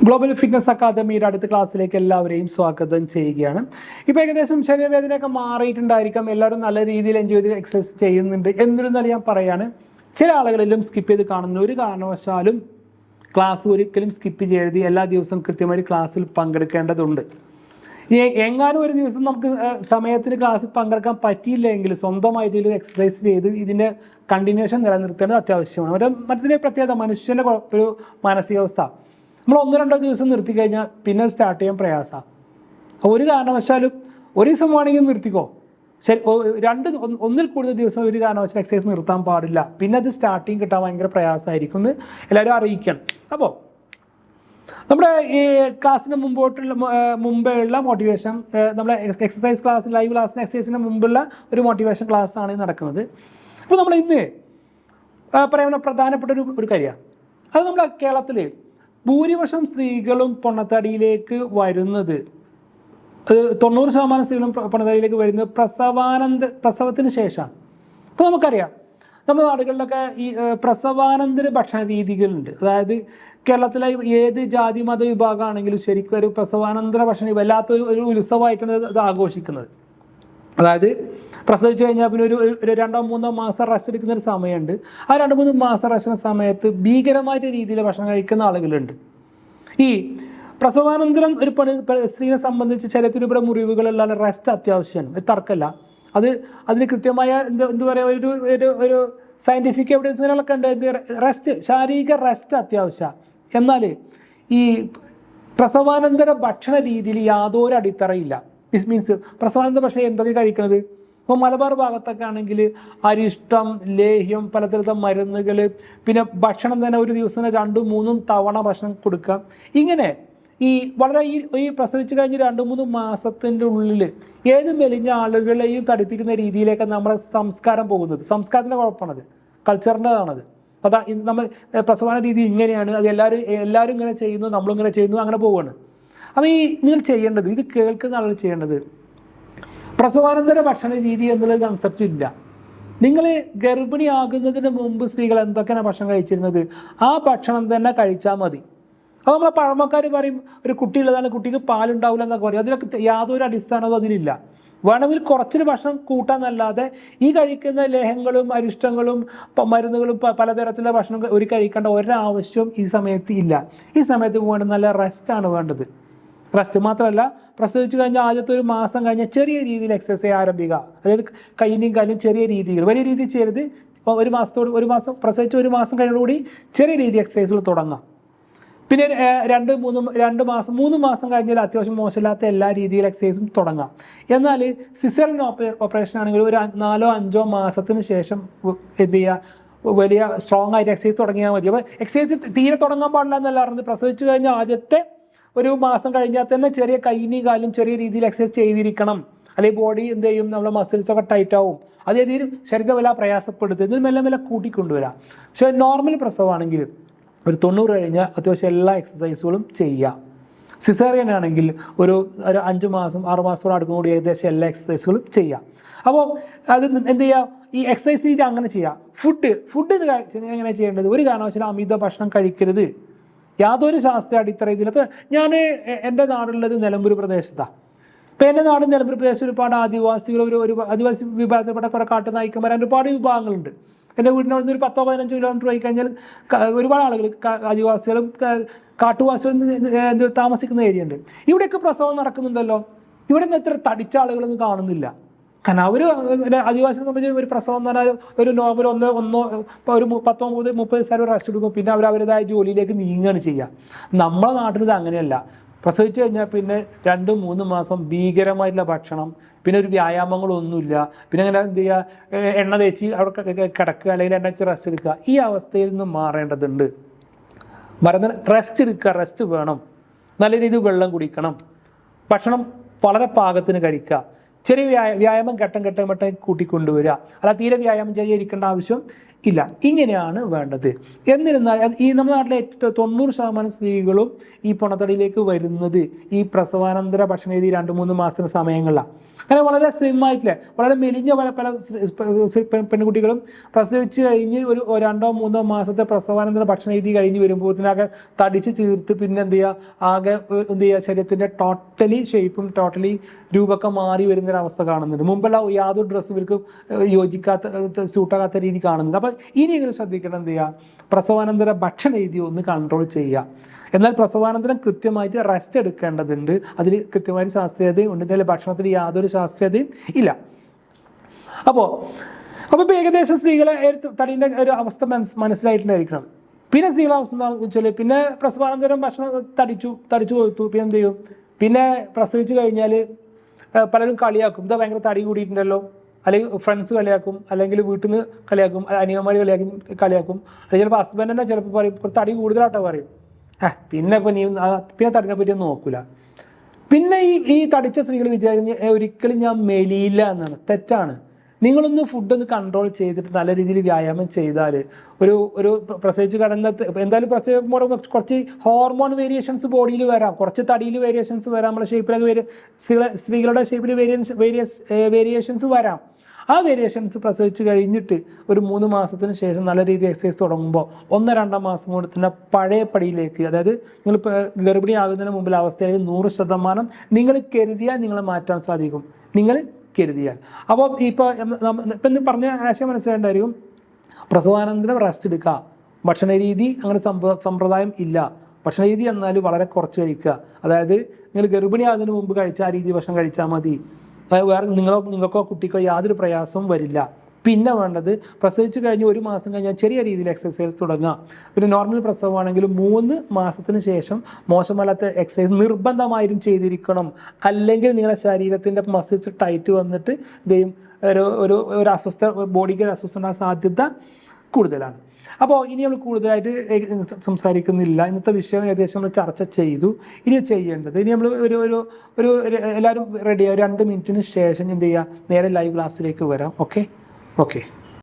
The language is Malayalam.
ഗ്ലോബൽ ഫിറ്റ്നസ് അക്കാദമിയുടെ അടുത്ത ക്ലാസ്സിലേക്ക് എല്ലാവരെയും സ്വാഗതം ചെയ്യുകയാണ്. ഇപ്പോൾ ഏകദേശം ശരീരവേദനയൊക്കെ മാറിയിട്ടുണ്ടായിരിക്കാം, എല്ലാവരും നല്ല രീതിയിൽ എൻജോയ് ചെയ്ത് എക്സസൈസ് ചെയ്യുന്നുണ്ട്. എന്നിരുന്നാലും ഞാൻ പറയാണ്, ചില ആളുകളിലും സ്കിപ്പ് ചെയ്ത് കാണുന്ന ഒരു കാരണവശാലും ക്ലാസ് ഒരിക്കലും സ്കിപ്പ് ചെയ്യരുത്. എല്ലാ ദിവസവും കൃത്യമായി ക്ലാസ്സിൽ പങ്കെടുക്കേണ്ടതുണ്ട്. എങ്ങാനും ഒരു ദിവസം നമുക്ക് സമയത്തിന് ക്ലാസ്സിൽ പങ്കെടുക്കാൻ പറ്റിയില്ലെങ്കിൽ സ്വന്തമായിട്ട് ഒരു എക്സസൈസ് ചെയ്ത് ഇതിൻ്റെ കണ്ടിന്യൂഷൻ നിലനിർത്തേണ്ടത് അത്യാവശ്യമാണ്. മറ്റൊരു പ്രത്യേകത, മനുഷ്യൻ്റെ ഒരു മാനസികാവസ്ഥ, നമ്മൾ 1-2 ദിവസം നിർത്തി കഴിഞ്ഞാൽ പിന്നെ സ്റ്റാർട്ട് ചെയ്യാൻ പ്രയാസമാണ്. ഒരു കാരണവശാലും ഒരു ദിവസം വേണമെങ്കിൽ നിർത്തിക്കോ, ശരി. ഒന്നിൽ കൂടുതൽ ദിവസം ഒരു കാരണവശാലും എക്സസൈസ് നിർത്താൻ പാടില്ല. പിന്നെ അത് സ്റ്റാർട്ടിങ് കിട്ടാൻ ഭയങ്കര പ്രയാസമായിരിക്കും എന്ന് എല്ലാവരും അറിയിക്കണം. അപ്പോൾ നമ്മുടെ ഈ ക്ലാസ്സിന് മുമ്പേ ഉള്ള മോട്ടിവേഷൻ, നമ്മുടെ എക്സസൈസ് ക്ലാസ്, ലൈവ് ക്ലാസ്സിന് എക്സസൈസിന് മുമ്പുള്ള ഒരു മോട്ടിവേഷൻ ക്ലാസ് ആണ് നടക്കുന്നത്. അപ്പോൾ നമ്മൾ ഇന്ന് പറയുന്ന പ്രധാനപ്പെട്ട ഒരു കാര്യമാണ്. അത് നമ്മുടെ കേരളത്തിൽ ഭൂരിപക്ഷം സ്ത്രീകളും പൊണ്ണത്തടിയിലേക്ക് വരുന്നത്, 90% സ്ത്രീകളും പൊണ്ണത്തടിയിലേക്ക് വരുന്നത് പ്രസവത്തിന് ശേഷമാണ്. അപ്പോൾ നമുക്കറിയാം, നമ്മുടെ നാടുകളിലൊക്കെ ഈ പ്രസവാനന്തര ഭക്ഷണ രീതികളുണ്ട്. അതായത് കേരളത്തിലെ ഏത് ജാതി മത വിഭാഗമാണെങ്കിലും ശരിക്കും ഒരു പ്രസവാനന്തര ഭക്ഷണം വല്ലാത്തൊരു ഉത്സവമായിട്ടാണ് ഇത് ആഘോഷിക്കുന്നത്. അതായത് പ്രസവിച്ച് കഴിഞ്ഞാൽ പിന്നെ ഒരു 2-3 മാസം റെസ്റ്റ് എടുക്കുന്ന ഒരു സമയമുണ്ട്. ആ 2-3 മാസം റെസ്റ്റ് സമയത്ത് ഭീകരമായിട്ട് രീതിയിൽ ഭക്ഷണം കഴിക്കുന്ന ആളുകളുണ്ട്. ഈ പ്രസവാനന്തരം ഒരു സ്ത്രീയെ സംബന്ധിച്ച് ശരീരത്തിൽ ഇവിടെ മുറിവുകളുള്ള റെസ്റ്റ് അത്യാവശ്യമാണ്, തർക്കമല്ല. അതിന് കൃത്യമായ എന്താ പറയുക, ഒരു സയൻറ്റിഫിക് എവിഡൻസുകളൊക്കെ ഉണ്ട്. ശാരീരിക റെസ്റ്റ് അത്യാവശ്യമാണ്. എന്നാൽ ഈ പ്രസവാനന്തര ഭക്ഷണ രീതിയിൽ യാതൊരു അടിത്തറയില്ല. ദിസ് മീൻസ് പ്രസവാനന്തര ഭക്ഷണം എന്തൊക്കെ കഴിക്കുന്നത്? ഇപ്പോൾ മലബാർ ഭാഗത്തൊക്കെ ആണെങ്കിൽ അരിഷ്ടം, ലേഹ്യം, പലതരത്തിലുള്ള മരുന്നുകൾ, പിന്നെ ഭക്ഷണം തന്നെ ഒരു ദിവസം 2-3 തവണ ഭക്ഷണം കൊടുക്കുക. ഇങ്ങനെ ഈ വളരെ ഈ പ്രസവിച്ച് കഴിഞ്ഞ് 2-3 മാസത്തിൻ്റെ ഉള്ളിൽ ഏത് മെലിഞ്ഞ ആളുകളെയും തടിപ്പിക്കുന്ന രീതിയിലേക്ക് നമ്മുടെ സംസ്കാരം പോകുന്നത്. സംസ്കാരത്തിൻ്റെ കുഴപ്പമാണത്, കൾച്ചറിൻ്റെതാണത്. അതാ നമ്മൾ പ്രസവന രീതി ഇങ്ങനെയാണ്, അത് എല്ലാവരും ഇങ്ങനെ ചെയ്യുന്നു, നമ്മളിങ്ങനെ ചെയ്യുന്നു, അങ്ങനെ പോവുകയാണ്. അപ്പോൾ നിങ്ങൾ ചെയ്യേണ്ടത്, ഇത് കേൾക്കുന്ന ആളുകൾ ചെയ്യേണ്ടത്, പ്രസവാനന്തര ഭക്ഷണ രീതി എന്നുള്ള കൺസെപ്റ്റ് ഇല്ല. നിങ്ങൾ ഗർഭിണിയാകുന്നതിന് മുമ്പ് സ്ത്രീകൾ എന്തൊക്കെയാണ് ഭക്ഷണം കഴിച്ചിരുന്നത്, ആ ഭക്ഷണം തന്നെ കഴിച്ചാൽ മതി. അപ്പോൾ നമ്മളെ പഴമക്കാർ പറയും, ഒരു കുട്ടിയുള്ളതാണ്, കുട്ടിക്ക് പാലുണ്ടാവില്ല എന്നൊക്കെ പറയും. അതിലൊക്കെ യാതൊരു അടിസ്ഥാനവും അതിലില്ല. വേണമെങ്കിൽ കുറച്ചൊരു ഭക്ഷണം കൂട്ടാന്നല്ലാതെ ഈ കഴിക്കുന്ന ലേഹങ്ങളും അരിഷ്ടങ്ങളും മരുന്നുകളും പലതരത്തിലുള്ള ഭക്ഷണം ഒരു കഴിക്കേണ്ട ഒരാവശ്യവും ഈ സമയത്ത് ഇല്ല. ഈ സമയത്ത് വേണ്ട നല്ല റെസ്റ്റാണ് വേണ്ടത്. റെസ്റ്റ് മാത്രമല്ല, പ്രസവിച്ച് കഴിഞ്ഞാൽ ആദ്യത്തെ 1 മാസം കഴിഞ്ഞാൽ ചെറിയ രീതിയിൽ എക്സസൈസ് ആരംഭിക്കുക. അതായത് കയ്യിനും കാലും ചെറിയ രീതിയിൽ, വലിയ രീതിയിൽ ചെയ്യരുത്. ഇപ്പോൾ 1 മാസം പ്രസവിച്ച് 1 മാസം കഴിഞ്ഞോടുകൂടി ചെറിയ രീതി എക്സസൈസുകൾ തുടങ്ങാം. പിന്നെ 3 മാസം കഴിഞ്ഞാൽ അത്യാവശ്യം മോശമില്ലാത്ത എല്ലാ രീതിയിലും എക്സസൈസും തുടങ്ങാം. എന്നാൽ സിസേറിയൻ ഓപ്പറേഷൻ ആണെങ്കിൽ ഒരു 4-5 മാസത്തിന് ശേഷം എന്ത് ചെയ്യുക, വലിയ സ്ട്രോങ് ആയിട്ട് എക്സസൈസ് തുടങ്ങിയാൽ മതി. അപ്പോൾ എക്സസൈസ് തീരെ തുടങ്ങാൻ പാടില്ല എന്നല്ല പറഞ്ഞത്. പ്രസവിച്ച് കഴിഞ്ഞാൽ ആദ്യത്തെ 1 മാസം കഴിഞ്ഞാൽ തന്നെ ചെറിയ കൈയിനും കാലും ചെറിയ രീതിയിൽ എക്സസൈസ് ചെയ്തിരിക്കണം. അല്ലെങ്കിൽ ബോഡി എന്ത് ചെയ്യും, നമ്മളെ മസിൽസൊക്കെ ടൈറ്റ് ആവും. അത് ഏതെങ്കിലും ശരീരം വല്ല പ്രയാസപ്പെടുത്തും, ഇതിന് മെല്ലെ കൂട്ടിക്കൊണ്ടുവരാം. പക്ഷേ നോർമൽ പ്രസവമാണെങ്കിൽ ഒരു 90 കഴിഞ്ഞാൽ അത്യാവശ്യം എല്ലാ എക്സസൈസുകളും ചെയ്യാം. സിസേറിയൻ ആണെങ്കിൽ ഒരു 5 മാസം 6 മാസത്തോടെ അടുക്കുകൂടി ഏകദേശം എല്ലാ എക്സസൈസുകളും ചെയ്യാം. അപ്പോൾ അത് എന്ത് ചെയ്യുക, ഈ എക്സസൈസ് രീതി അങ്ങനെ ചെയ്യാം. ഫുഡ് എങ്ങനെ ചെയ്യേണ്ടത്, ഒരു കാരണവശാലും അമിത ഭക്ഷണം കഴിക്കരുത്. യാതൊരു ശാസ്ത്രീയ അടിത്തറ ഇതിൽ. ഇപ്പോൾ ഞാൻ എൻ്റെ നാടുള്ളത് നിലമ്പൂർ പ്രദേശത്താണ്. ഇപ്പോൾ എൻ്റെ നാട് നിലമ്പൂർ പ്രദേശത്ത് ഒരുപാട് ആദിവാസികൾ, ഒരു ആദിവാസി വിഭാഗത്തിൽപ്പെട്ട കുറേ കാട്ടുനായ്ക്കന്മാർ, ഒരുപാട് വിഭാഗങ്ങളുണ്ട്. എൻ്റെ വീടിൻ്റെ അവിടെ നിന്ന് ഒരു 10-15 കിലോമീറ്റർ പോയി കഴിഞ്ഞാൽ ഒരുപാട് ആളുകൾ, ആദിവാസികളും കാട്ടുവാസികളും താമസിക്കുന്ന ഏരിയ ഉണ്ട്. ഇവിടെയൊക്കെ പ്രസവം നടക്കുന്നുണ്ടല്ലോ. ഇവിടെ നിന്ന് എത്ര തടിച്ച ആളുകളൊന്നും കാണുന്നില്ല. കാരണം ആദിവാസികളെ സംബന്ധിച്ച് ഒരു പ്രസവം എന്ന് പറഞ്ഞാൽ ഒരു നോർമൽ ഒരു 19-30 ദിവസം റെസ്റ്റ് എടുക്കും. പിന്നെ അവരുടേതായ ജോലിയിലേക്ക് നീങ്ങുകയാണ് ചെയ്യുക. നമ്മളെ നാട്ടിൽ ഇത് അങ്ങനെയല്ല. പ്രസവിച്ച് കഴിഞ്ഞാൽ പിന്നെ 2-3 മാസം ഭീകരമായിട്ടുള്ള ഭക്ഷണം, പിന്നെ ഒരു വ്യായാമങ്ങളൊന്നുമില്ല. പിന്നെ അങ്ങനെ എന്ത് ചെയ്യുക, എണ്ണ തേച്ച് അവിടെ കിടക്കുക, അല്ലെങ്കിൽ എണ്ണ വെച്ച് റെസ്റ്റ് എടുക്കുക. ഈ അവസ്ഥയിൽ നിന്ന് മാറേണ്ടതുണ്ട്. റെസ്റ്റ് എടുക്കുക, റെസ്റ്റ് വേണം. നല്ല രീതിയിൽ വെള്ളം കുടിക്കണം. ഭക്ഷണം വളരെ പാകത്തിന് കഴിക്കുക. ചെറിയ വ്യായാമം ഘട്ടം കൂട്ടിക്കൊണ്ടുവരിക. അല്ല തീരെ വ്യായാമം ചെയ്യാതിരിക്കേണ്ട ആവശ്യം ഇല്ല. ഇങ്ങനെയാണ് വേണ്ടത്. എന്നിരുന്നാൽ ഈ നമ്മുടെ നാട്ടിലെ 90% സ്ത്രീകളും ഈ പൊണ്ണത്തടിയിലേക്ക് വരുന്നത് ഈ പ്രസവാനന്തര ഭക്ഷണരീതി 2-3 മാസത്തിന് സമയങ്ങളിലാണ്. കാരണം വളരെ സ്ലിം ആയിട്ടില്ല, വളരെ മെലിഞ്ഞ പല പെൺകുട്ടികളും പ്രസവിച്ച് കഴിഞ്ഞ് ഒരു 2-3 മാസത്തെ പ്രസവാനന്തര ഭക്ഷണരീതി കഴിഞ്ഞ് വരുമ്പോഴത്തേനാകെ തടിച്ച് ചീർത്ത് പിന്നെ എന്ത് ചെയ്യുക, ആകെ എന്ത് ചെയ്യുക, ശരീരത്തിൻ്റെ ടോട്ടലി ഷേപ്പും ടോട്ടലി രൂപമൊക്കെ മാറി വരുന്നൊരവസ്ഥ കാണുന്നുണ്ട്. മുമ്പുള്ള യാതൊരു ഡ്രസ്സും ഇവർക്ക് യോജിക്കാത്ത സ്യൂട്ടാകാത്ത രീതി കാണുന്നുണ്ട്. അപ്പോൾ ഇനിയെങ്കിലും ശ്രദ്ധിക്കണം, എന്ത് ചെയ്യുക, പ്രസവാനന്തര ഭക്ഷണ രീതി ഒന്ന് കൺട്രോൾ ചെയ്യുക. എന്നാൽ പ്രസവാനന്തരം കൃത്യമായിട്ട് റെസ്റ്റ് എടുക്കേണ്ടതുണ്ട്. അതിൽ കൃത്യമായിട്ട് ശാസ്ത്രീയതയും ഉണ്ട്. ഇതിൽ ഭക്ഷണത്തിൽ യാതൊരു ശാസ്ത്രീയതയും ഇല്ല. അപ്പോൾ ഇപ്പോൾ ഏകദേശം സ്ത്രീകളെ തടീൻ്റെ ഒരു അവസ്ഥ മനസ്സിലായിട്ടുണ്ടായിരിക്കണം. പിന്നെ സ്ത്രീകളുടെ അവസ്ഥ എന്താണെന്ന് വെച്ചാൽ, പിന്നെ പ്രസവാനന്തരം ഭക്ഷണം തടിച്ചു കൊടുത്തു, പിന്നെ എന്ത് ചെയ്യും, പിന്നെ പ്രസവിച്ച് കഴിഞ്ഞാൽ പലരും കളിയാക്കും, ഇതാ ഭയങ്കര തടി കൂടിയിട്ടുണ്ടല്ലോ, അല്ലെങ്കിൽ ഫ്രണ്ട്സ് കളിയാക്കും, അല്ലെങ്കിൽ വീട്ടിൽ നിന്ന് കളിയാക്കും, അനിയന്മാർ കളിയാക്കും, അല്ലെങ്കിൽ ചിലപ്പോൾ ഹസ്ബൻഡ് തന്നെ ചിലപ്പോൾ പറയും തടി കൂടുതലായിട്ടോ പറയും. പിന്നെ ഇപ്പോൾ പിന്നെ തടിനെ പറ്റി ഒന്നും നോക്കൂല. പിന്നെ ഈ തടിച്ച സ്ത്രീകൾ വിചാരിച്ച് ഒരിക്കലും ഞാൻ മെലിയില്ല എന്നാണ്. തെറ്റാണ്. നിങ്ങളൊന്ന് ഫുഡൊന്ന് കൺട്രോൾ ചെയ്തിട്ട് നല്ല രീതിയിൽ വ്യായാമം ചെയ്താൽ ഒരു പ്രസവിച്ച് കടന്ന എന്തായാലും പ്രസവിക്കുമ്പോൾ കുറച്ച് ഹോർമോൺ വേരിയേഷൻസ് ബോഡിയിൽ വരാം, കുറച്ച് തടിയിൽ വേരിയേഷൻസ് വരാം, നമ്മുടെ ഷേപ്പിലൊക്കെ സ്ത്രീകളുടെ ഷേപ്പിൽ വേരിയേഷൻസ് വരാം. ആ വേരിയേഷൻസ് പ്രസവിച്ച് കഴിഞ്ഞിട്ട് ഒരു 3 മാസത്തിന് ശേഷം നല്ല രീതിയിൽ എക്സസൈസ് തുടങ്ങുമ്പോൾ 1-2 മാസം കൊണ്ട് തന്നെ പഴയ പടിയിലേക്ക്, അതായത് നിങ്ങൾ ഗർഭിണിയാകുന്നതിന് മുമ്പിൽ അവസ്ഥയിൽ 100% നിങ്ങൾ കരുതിയാൽ നിങ്ങളെ മാറ്റാൻ സാധിക്കും. നിങ്ങൾ കരുതിയാൽ. അപ്പോൾ ഇപ്പം പറഞ്ഞ ആശയം മനസ്സിലായിട്ടുണ്ടായിരിക്കും. പ്രസവാനന്തരം റെസ്റ്റ് എടുക്കുക, ഭക്ഷണരീതി അങ്ങനെ സമ്പ്രദായം ഇല്ല. ഭക്ഷണരീതി എന്നാൽ വളരെ കുറച്ച് കഴിക്കുക. അതായത് നിങ്ങൾ ഗർഭിണിയാകുന്നതിന് മുമ്പ് കഴിച്ച ആ രീതി ഭക്ഷണം കഴിച്ചാൽ മതി. വേറെ നിങ്ങൾക്കോ കുട്ടിക്കോ യാതൊരു പ്രയാസവും വരില്ല. പിന്നെ വേണ്ടത്, പ്രസവിച്ച് കഴിഞ്ഞ് 1 മാസം കഴിഞ്ഞാൽ ചെറിയ രീതിയിൽ എക്സസൈസ് തുടങ്ങുക. ഒരു നോർമൽ പ്രസവമാണെങ്കിൽ 3 മാസത്തിന് ശേഷം മോശമല്ലാത്ത എക്സസൈസ് നിർബന്ധമായും ചെയ്തിരിക്കണം. അല്ലെങ്കിൽ നിങ്ങളുടെ ശരീരത്തിൻ്റെ മസിൽസ് ടൈറ്റ് വന്നിട്ട് ഇതേയും ഒരു അസ്വസ്ഥ, ബോഡിക്ക് ഒരു അസ്വസ്ഥ സാധ്യത കൂടുതലാണ്. അപ്പോൾ ഇനി നമ്മൾ കൂടുതലായിട്ട് സംസാരിക്കുന്നില്ല. ഇന്നത്തെ വിഷയം ഏകദേശം നമ്മൾ ചർച്ച ചെയ്തു. ഇനി ചെയ്യേണ്ടത്, ഇനി നമ്മൾ ഒരു എല്ലാവരും റെഡിയായി 2 മിനിറ്റിന് ശേഷം എന്ത് ചെയ്യുക, നേരെ ലൈവ് ക്ലാസ്സിലേക്ക് വരാം. ഓക്കെ.